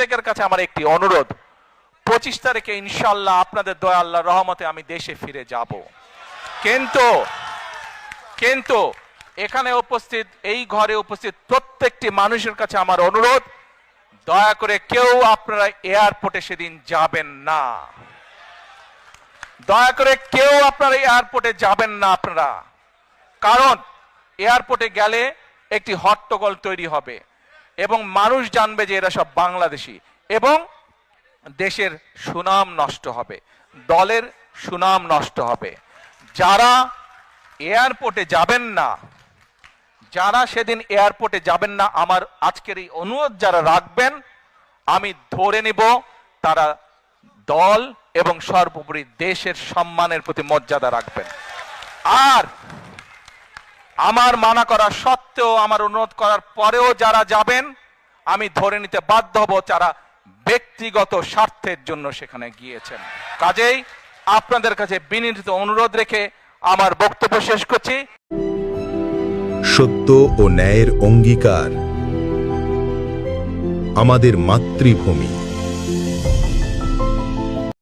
প্রত্যেকের কাছে আমার একটি অনুরোধ, 25 তারিখে ইনশাআল্লাহ আপনাদের দয়া আল্লাহর রহমতে আমি দেশে ফিরে যাব। কিন্তু এখানে উপস্থিত, এই ঘরে উপস্থিত প্রত্যেকটি মানুষের কাছে আমার অনুরোধ, দয়া করে কেউ আপনারা এয়ারপোর্টে সেদিন যাবেন না। দয়া করে কেউ আপনারা এয়ারপোর্টে যাবেন না আপনারা, কারণ এয়ারপোর্টে গেলে একটি হট্টগোল তৈরি হবে এবং মানুষ জানবে যে এরা সব বাংলাদেশি, এবং দেশের সুনাম নষ্ট হবে, দলের সুনাম নষ্ট হবে। যারা এয়ারপোর্টে যাবেন না, যারা সেদিন এয়ারপোর্টে যাবেন না, আমার আজকের এই অনুরোধ যারা রাখবেন, আমি ধরে নিব তারা দল এবং সর্বোপরি দেশের সম্মানের প্রতি মর্যাদা রাখবেন। আর আমার মানা করা সত্ত্বেও, আমার অনুরোধ করার পরেও যারা যাবেন, আমি ধরে নিতে বাধ্য হব তারা ব্যক্তিগত স্বার্থের জন্য সেখানে গিয়েছেন। কাজেই আপনাদের কাছে বিনীত অনুরোধ রেখে আমার বক্তব্য শেষ করছি। সত্য ও ন্যায়ের অঙ্গীকার আমাদের মাতৃভূমি।